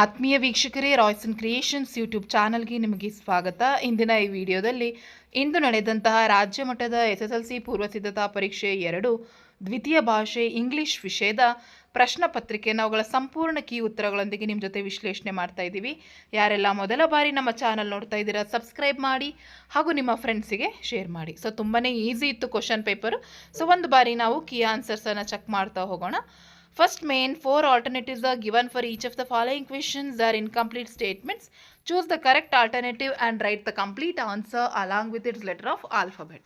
ಆತ್ಮೀಯ ವೀಕ್ಷಕರೇ, Royson creations YouTube ಚಾನಲ್ಗೆ ನಿಮಗೆ ಸ್ವಾಗತ. ಇಂದಿನ ಈ ವಿಡಿಯೋದಲ್ಲಿ ಇಂದು ನಡೆದಂತಹ ರಾಜ್ಯ ಮಟ್ಟದ SSLC ಪೂರ್ವಸಿದ್ಧತಾ ಪರೀಕ್ಷೆ 2 ದ್ವಿತೀಯ ಭಾಷೆ ಇಂಗ್ಲಿಷ್ ವಿಷಯದ ಪ್ರಶ್ನೆ ಪತ್ರಿಕೆಯನ್ನು ಅವುಗಳ ಸಂಪೂರ್ಣ ಕೀ ಉತ್ತರಗಳೊಂದಿಗೆ ನಿಮ್ಮ ಜೊತೆ ವಿಶ್ಲೇಷಣೆ ಮಾಡ್ತಾ ಇದ್ದೀವಿ. ಯಾರೆಲ್ಲ ಮೊದಲ ಬಾರಿ ನಮ್ಮ ಚಾನಲ್ ನೋಡ್ತಾ ಇದ್ದೀರಾ ಸಬ್ಸ್ಕ್ರೈಬ್ ಮಾಡಿ ಹಾಗೂ ನಿಮ್ಮ ಫ್ರೆಂಡ್ಸಿಗೆ ಶೇರ್ ಮಾಡಿ. ಸೊ ತುಂಬಾ ಈಸಿ ಇತ್ತು ಕ್ವಶನ್ ಪೇಪರ್. ಸೊ ಒಂದು ಬಾರಿ ನಾವು ಕೀ ಆನ್ಸರ್ಸನ್ನು ಚೆಕ್ ಮಾಡ್ತಾ ಹೋಗೋಣ. First main, 4 alternatives are given for each of the following questions. They are incomplete statements. Choose the correct alternative and write the complete answer along with its letter of alphabet.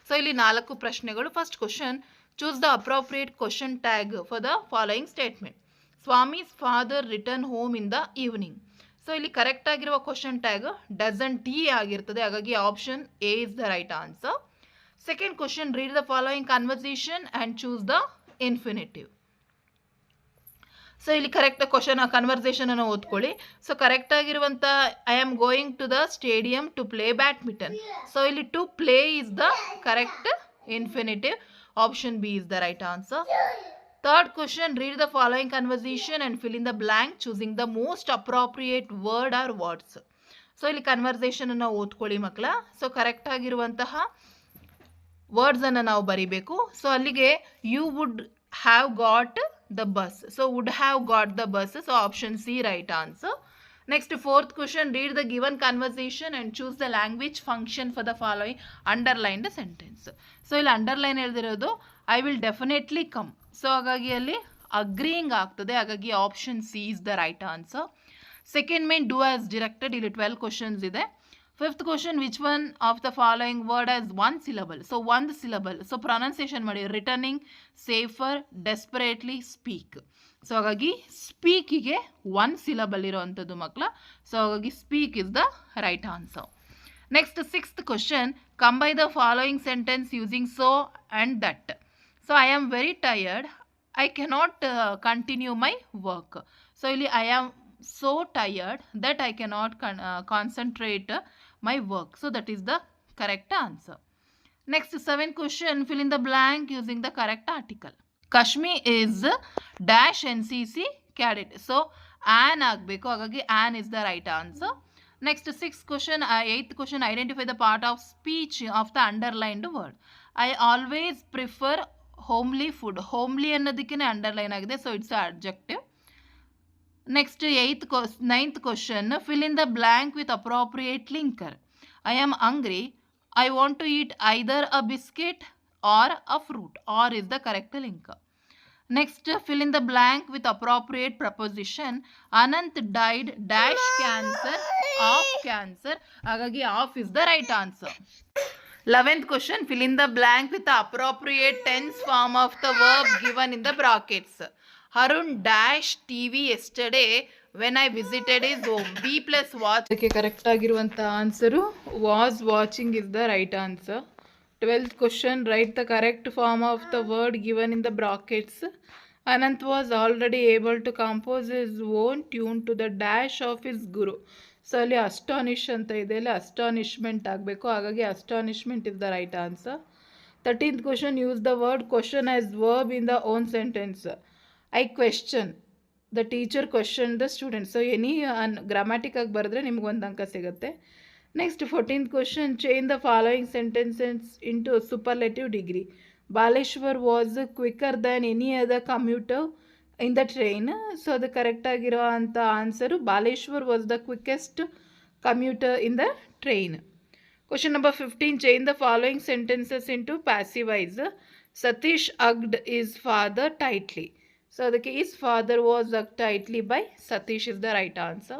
So, ಇಲ್ಲಿ 4 ಪ್ರಶ್ನೆಗಳು. First question, choose the appropriate question tag for the following statement. Swami's father returned home in the evening. So ಇಲ್ಲಿ correct ಆಗಿರುವ question tag doesn't he ಆಗಿರ್ತದೆ. ಹಾಗಾಗಿ option A is the right answer. Second question, read the following conversation and choose the infinitive. So ಇಲ್ಲಿ correct question conversation ಅನ್ನು ಓದ್ಕೊಳ್ಳಿ. So correct ಆಗಿರುವಂಥ I am going to the stadium to play badminton. So ಇಲ್ಲಿ to play is the correct infinitive. Option B is the right answer. Third question, read the following conversation and fill in the blank choosing the most appropriate word or words. So ಇಲ್ಲಿ conversation ಅನ್ನು ಓದ್ಕೊಳ್ಳಿ ಮಕ್ಕಳ. So correct ಆಗಿರುವಂತಹ ವರ್ಡ್ಸನ್ನು ನಾವು ಬರಿಬೇಕು. So ಅಲ್ಲಿಗೆ you would have got the bus. So would have got the bus. So option C right answer. Next, fourth question, read the given conversation and choose the language function for the following underlined sentence. So ಇಲ್ಲಿ underline ಹೇಳ್ದಿರೋದು I will definitely come. So ಹಾಗಾಗಿ ಅಲ್ಲಿ agreeing ಆಗ್ತದೆ. ಹಾಗಾಗಿ option C is the right answer. Second main, do as directed. ಇಲ್ಲಿ 12 questions ಇದೆ. Fifth question, which one of the following word has 1 syllable. So 1 syllable. So pronunciation ಮಾಡಿ, returning, safer, desperately, speak. So ಹಾಗಾಗಿ ಸ್ಪೀಕಿಗೆ 1 syllable ಇರೋವಂಥದ್ದು ಮಕ್ಕಳ. So ಹಾಗಾಗಿ speak is the right answer. Next sixth question, combine the following sentence using so and that. So I am very tired, I cannot continue my work. So ಇಲ್ಲಿ I am so tired that I cannot concentrate my work. So that is the correct answer. Next, seventh question, fill in the blank using the correct article. Kashmi is dash NCC cadet. So an agbeku, hagagi an is the right answer. Next, sixth question, eighth question, identify the part of speech of the underlined word. I always prefer homely food. Homely annadikine underline agide, so it's an adjective. Next, ninth question, fill in the blank with appropriate linker. I am hungry, I want to eat either a biscuit or a fruit. Or is the correct linker. Next, fill in the blank with appropriate preposition. Anant died dash cancer of cancer. Hagagi off is the right answer. 11th question, fill in the blank with the appropriate tense form of the verb given in the brackets. Harun dash TV yesterday when I visited his home. B plus watch. ಅದಕ್ಕೆ correct ಆಗಿರುವಂಥ answer was watching is the right answer. 12th question, write the correct form of the word given in the brackets. Anant was already able to compose his own tune to the dash of his guru. So ಅಲ್ಲಿ astonish ಅಂತ ಇದೆ, ಅಲ್ಲಿ astonishment ಆಗಬೇಕು. ಹಾಗಾಗಿ astonishment is the right answer. 13th question, use the word question as verb in the own sentence. I question, the teacher question the student. So any ಗ್ರಾಮ್ಯಾಟಿಕಾಗಿ ಬರೆದ್ರೆ ನಿಮ್ಗೆ 1 ಅಂಕ ಸಿಗುತ್ತೆ. Next 14th question, change the following sentences into superlative degree. Baleshwar was quicker than any other commuter in the train. So ಅದು ಕರೆಕ್ಟಾಗಿರೋ ಅಂಥ answer Baleshwar was the quickest commuter in the train. Question number 15, change the following sentences into passivise. Satish hugged his father tightly. So ಅದಕ್ಕೆ his father was hugged tightly by Satish is the right answer.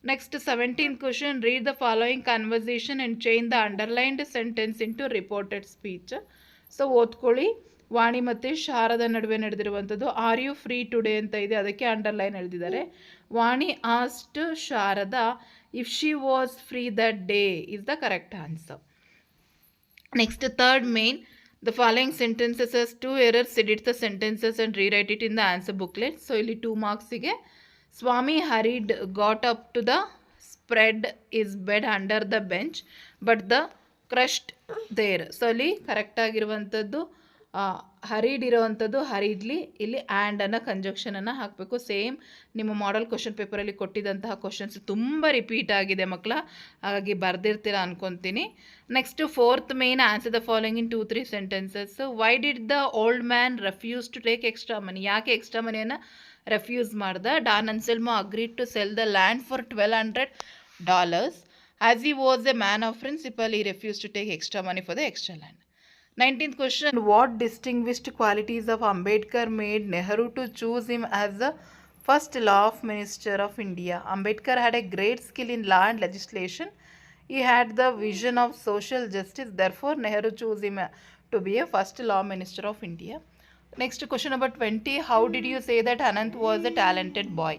Next 17th question, read the following conversation and change the underlined sentence into reported speech. So ಓದ್ಕೊಳ್ಳಿ. ವಾಣಿ ಮತ್ತು ಶಾರದ ನಡುವೆ ನಡೆದಿರುವಂಥದ್ದು are you free today ಅಂತ ಇದೆ, ಅದಕ್ಕೆ underline ಎಳೆದಿದ್ದಾರೆ. Vani asked Sharada if she was free that day is the correct answer. Next third main, the following sentences has 2 errors. Edit the sentences and rewrite it in the answer booklet. So ಇಲ್ಲಿ 2 marksige Swami hurried got up to the spread his bed under the bench but the crushed there. So ಅಲ್ಲಿ correct ಆಗಿರುವಂಥದ್ದು ಹರಿಡ್ ಇರೋವಂಥದ್ದು ಹರಿಡ್ಲಿ, ಇಲ್ಲಿ ಆ್ಯಂಡನ್ನು ಕಂಜಕ್ಷನನ್ನು ಹಾಕಬೇಕು. Same ನಿಮ್ಮ model question ಪೇಪರಲ್ಲಿ ಕೊಟ್ಟಿದ್ದಂತಹ questions ತುಂಬ repeat ಆಗಿದೆ ಮಕ್ಕಳ, ಹಾಗಾಗಿ ಬರೆದಿರ್ತೀರ ಅನ್ಕೊತೀನಿ. Next fourth main, answer the following in 2-3 sentences. Why did the old man refuse to take extra money? ಯಾಕೆ ಎಕ್ಸ್ಟ್ರಾ ಮನಿಯನ್ನು ರೆಫ್ಯೂಸ್ ಮಾಡ್ದ? Don Anselmo agreed to sell the land for $1,200. As he was a man of principle, he refused to take extra money for the extra land. 19th question. What distinguished qualities of Ambedkar made Nehru to choose him as the first law minister of India? Ambedkar had a great skill in law and legislation. He had the vision of social justice. Therefore, Nehru chose him to be a first law minister of India. Next question number 20. How did you say that Anant was a talented boy?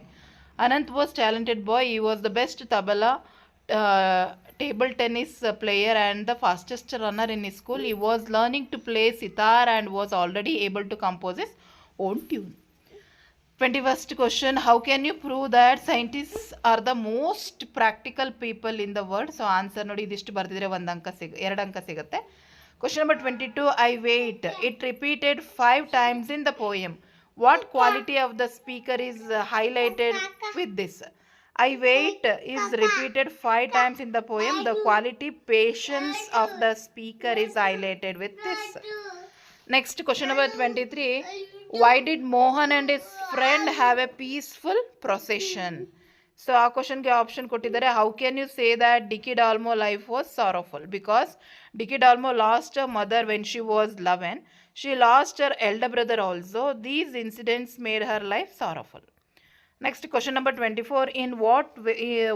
Anant was talented boy. He was the best tabla table tennis player and the fastest runner in his school. He was learning to play sitar and was already able to compose his own tune. 21st question. How can you prove that scientists are the most practical people in the world? So answer ನೋಡಿ, ಇದಿಷ್ಟು ಬರೆದಿದ್ರೆ 2 ಅಂಕ ಸಿಗುತ್ತೆ. Question number 22. I wait. It repeated 5 times in the poem. What quality of the speaker is highlighted with this? I wait is repeated 5 times in the poem. The quality patience of the speaker is highlighted with this. Next question number 23. Why did Mohan and his friend have a peaceful procession? So ಆ ಕ್ವಶನ್ಗೆ option ಕೊಟ್ಟಿದ್ದಾರೆ. How can you say that Dicky Dalmo life was sorrowful? Because Dicky Dalmo lost her mother when she was 11. She lost her elder brother also. These incidents made her life sorrowful. Next question number 24. In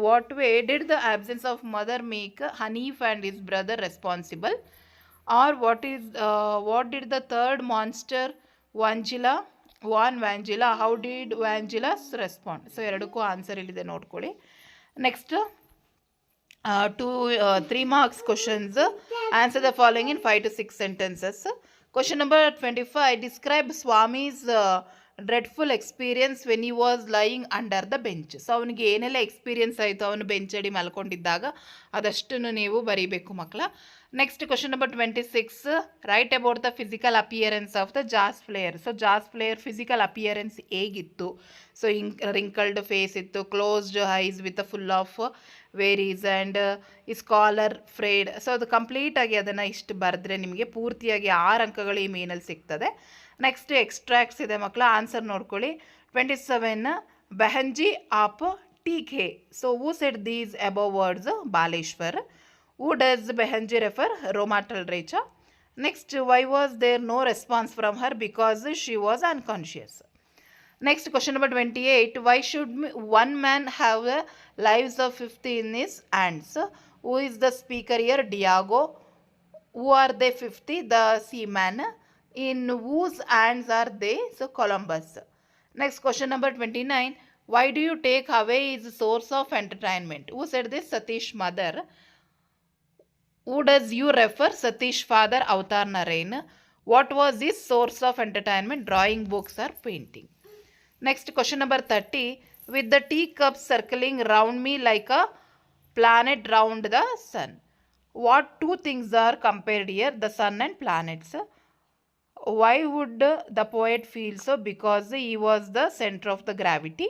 what way did the absence of mother make Hanif and his brother responsible? Or what did the third monster warn Vangela? How did Vangela respond? So ಎರಡಕ್ಕೂ answer ಇಲ್ಲಿದೆ ನೋಡ್ಕೊಳ್ಳಿ. Next 3 marks questions. Answer the following in 5 to 6 sentences. Question number 25. Describe Swami's dreadful experience when he was lying under the bench. So ಅವನಿಗೆ ಏನೆಲ್ಲ experience ಆಯಿತು ಅವನು ಬೆಂಚಡಿ ಮಲ್ಕೊಂಡಿದ್ದಾಗ, ಅದಷ್ಟನ್ನು ನೀವು ಬರೀಬೇಕು ಮಕ್ಕಳ. Next question number 26. Write about the physical appearance of the jazz player. So jazz player physical appearance ಹೇಗಿತ್ತು? So wrinkled face ಇತ್ತು, closed ice with full of varies and ಈ ಸ್ಕಾಲರ್ ಫ್ರೇಡ್. ಸೊ ಅದು ಕಂಪ್ಲೀಟಾಗಿ ಅದನ್ನು ಇಷ್ಟು ಬರೆದ್ರೆ ನಿಮಗೆ ಪೂರ್ತಿಯಾಗಿ 6 ಅಂಕಗಳು ಈ ಮೇನಲ್ಲಿ ಸಿಗ್ತದೆ. ನೆಕ್ಸ್ಟ್ ಎಕ್ಸ್ಟ್ರಾಕ್ಟ್ಸ್ ಇದೆ ಮಕ್ಕಳ, ಆನ್ಸರ್ ನೋಡ್ಕೊಳ್ಳಿ. 27. ಬೆಹಂಜಿ ಆಪ್ ಟೀಕೆ. So who said these above words? Baleshwar. Who does Behenji refer? Roma Talreja. Next, why was there no response from her? Because she was unconscious. Next question number 28. Why should one man have the lives of 50 in his hands? Who is the speaker here? Diago. Who are they 50? The seaman. In whose hands are they? So Columbus. Next question number 29. Why do you take away his source of entertainment? Who said this? Satish mother. Who does you refer? Satish father, Avatar Narain. What was his source of entertainment? Drawing books or painting. Next question number 30. With the teacup circling round me like a planet round the sun. What 2 things are compared here? The sun and planets. Why would the poet feel so? Because he was the center of the gravity.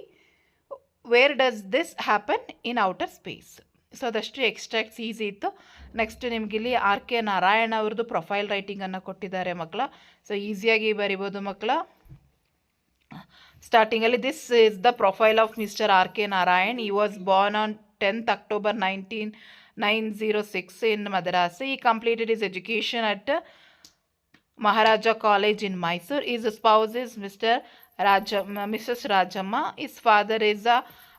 Where does this happen? In outer space. So ಅದಷ್ಟು extracts easy ಇತ್ತು. Next ನಿಮಗಿಲ್ಲಿ R K Narayan ಅವ್ರದ್ದು profile ರೈಟಿಂಗನ್ನು ಕೊಟ್ಟಿದ್ದಾರೆ ಮಕ್ಕಳ. So ಈಸಿಯಾಗಿ ಬರಿಬೋದು ಮಕ್ಕಳ. ಸ್ಟಾರ್ಟಿಂಗಲ್ಲಿ this is the profile of mister R K Narayan. He was born on 10th October 1906 in Madras. He completed his education at Maharaja College in Mysore. His spouse is Mrs. Rajamma. His father is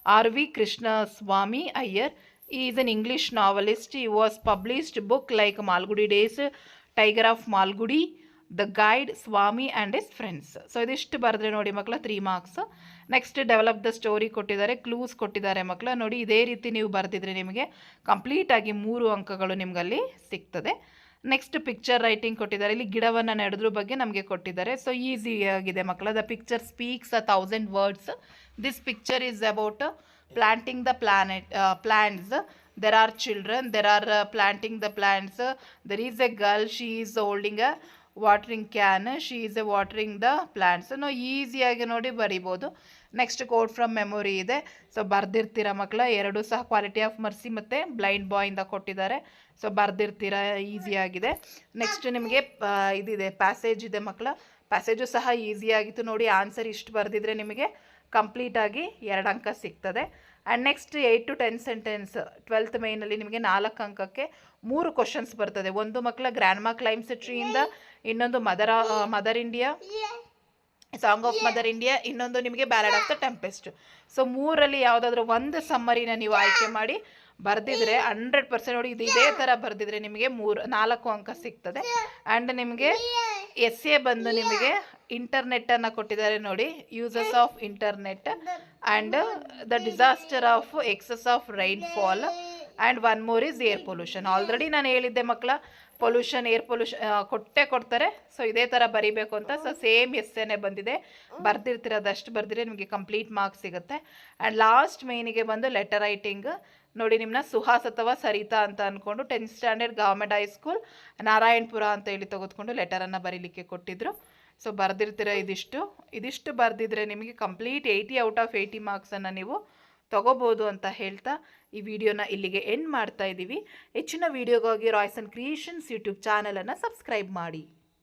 R.V. Krishnaswamy Iyer. He is an English novelist. He was published book like Malgudi Days, Tiger of Malgudi, The Guide, Swami and his friends. So ಇದಿಷ್ಟು ಬರೆದ್ರೆ ನೋಡಿ ಮಕ್ಕಳ 3 marks. Next develop the story ಕೊಟ್ಟಿದ್ದಾರೆ, clues ಕೊಟ್ಟಿದ್ದಾರೆ ಮಕ್ಕಳ. ನೋಡಿ ಇದೇ ರೀತಿ ನೀವು ಬರೆದಿದ್ರೆ ನಿಮಗೆ ಕಂಪ್ಲೀಟಾಗಿ 3 ಅಂಕಗಳು ನಿಮಗಲ್ಲಿ ಸಿಗ್ತದೆ. ನೆಕ್ಸ್ಟ್ ಪಿಕ್ಚರ್ ರೈಟಿಂಗ್ ಕೊಟ್ಟಿದ್ದಾರೆ. ಇಲ್ಲಿ ಗಿಡವನ್ನು ನೆಡೋದ್ರ ಬಗ್ಗೆ ನಮಗೆ ಕೊಟ್ಟಿದ್ದಾರೆ. ಸೊ ಈಸಿಯಾಗಿದೆ ಮಕ್ಕಳ. The picture speaks 1000 words. This picture is about planting the plants. There are children, there are planting the plants. There is a girl, she is holding a watering can, she is A watering the plants. ನಾವು ಈಸಿಯಾಗಿ ನೋಡಿ ಬರಿಬೋದು. Next code from memory ಇದೆ. So ಬರ್ದಿರ್ತೀರ ಮಕ್ಕಳ, ಎರಡು ಸಹ quality of mercy ಮತ್ತು blind ಬಾಯಿಂದ ಕೊಟ್ಟಿದ್ದಾರೆ. ಸೊ ಬರ್ದಿರ್ತೀರ, ಈಸಿಯಾಗಿದೆ. ನೆಕ್ಸ್ಟ್ ನಿಮಗೆ ಇದಿದೆ, ಪ್ಯಾಸೇಜ್ ಇದೆ ಮಕ್ಕಳ. ಪ್ಯಾಸೇಜು ಸಹ ಈಸಿಯಾಗಿತ್ತು ನೋಡಿ. ಆನ್ಸರ್ ಇಷ್ಟು ಬರೆದಿದ್ರೆ ನಿಮಗೆ ಕಂಪ್ಲೀಟಾಗಿ 2 ಅಂಕ ಸಿಗ್ತದೆ. And next 8 to 10 sentence 12th ಮೇಯ್ನಲ್ಲಿ ನಿಮಗೆ 4 ಅಂಕಕ್ಕೆ 3 ಕ್ವಶನ್ಸ್ ಬರ್ತದೆ. ಒಂದು ಮಕ್ಕಳ ಗ್ರ್ಯಾಂಡ್ ಮಾ ಕ್ಲೈಮ್ಸ್ ಎ ಟ್ರೀಯಿಂದ, ಇನ್ನೊಂದು mother India, song of mother India, ಇನ್ನೊಂದು ನಿಮಗೆ ಬ್ಯಾಲಡ್ ಆಫ್ ದ ಟೆಂಪೆಸ್ಟ್. ಸೊ 3ರಲ್ಲಿ ಯಾವುದಾದ್ರೂ ಒಂದು ಸಮ್ಮರಿನ ನೀವು ಆಯ್ಕೆ ಮಾಡಿ ಬರೆದಿದ್ರೆ 100% ನೋಡಿ, ಇದು ಇದೇ ಥರ ಬರೆದಿದ್ರೆ ನಿಮಗೆ 4 ಅಂಕ ಸಿಗ್ತದೆ. ಆ್ಯಂಡ್ ನಿಮಗೆ ಎಸ್ಸೆ ಬಂದು ನಿಮಗೆ ಇಂಟರ್ನೆಟ್ಟನ್ನು ಕೊಟ್ಟಿದ್ದಾರೆ ನೋಡಿ, uses of internet and the disaster of excess of rainfall and one more is air pollution. Already ನಾನು ಹೇಳಿದ್ದೆ ಮಕ್ಕಳ, ಪೊಲ್ಯೂಷನ್, ಏರ್ ಪೊಲ್ಯೂಷನ್ ಕೊಡ್ತಾರೆ. ಸೊ ಇದೇ ಥರ ಬರಿಬೇಕು ಅಂತ. ಸೊ ಸೇಮ್ ಎಸ್ಸೆನೇ ಬಂದಿದೆ, ಬರ್ದಿರ್ತಿರೋದಷ್ಟು ಬರ್ದಿದ್ರೆ ನಿಮಗೆ ಕಂಪ್ಲೀಟ್ ಮಾರ್ಕ್ಸ್ ಸಿಗುತ್ತೆ. ಆ್ಯಂಡ್ ಲಾಸ್ಟ್ ಮೇಯ್ನಿಗೆ ಬಂದು ಲೆಟರ್ ರೈಟಿಂಗ್ ನೋಡಿ. ನಿಮ್ಮನ್ನ ಸುಹಾಸ್ ಅಥವಾ ಸರಿತಾ ಅಂತ ಅಂದ್ಕೊಂಡು 10th standard government high school Narayanapura ಅಂತ ಹೇಳಿ ತೆಗೆದುಕೊಂಡು ಲೆಟರನ್ನು ಬರೀಲಿಕ್ಕೆ ಕೊಟ್ಟಿದ್ದರು. ಸೊ ಬರ್ದಿರ್ತೀರ ಇದಿಷ್ಟು ಬರ್ದಿದ್ರೆ ನಿಮಗೆ ಕಂಪ್ಲೀಟ್ 80 out of 80 ಮಾರ್ಕ್ಸನ್ನು ನೀವು ತಗೋಬೋದು ಅಂತ ಹೇಳ್ತಾ ಈ ವಿಡಿಯೋನ ಇಲ್ಲಿಗೆ ಎಂಡ್ ಮಾಡ್ತಾ ಇದ್ದೀವಿ. ಹೆಚ್ಚಿನ ವಿಡಿಯೋಗಾಗಿ ರಾಯ್ಸನ್ ಕ್ರಿಯೇಷನ್ಸ್ ಯೂಟ್ಯೂಬ್ ಚಾನಲನ್ನು ಸಬ್ಸ್ಕ್ರೈಬ್ ಮಾಡಿ.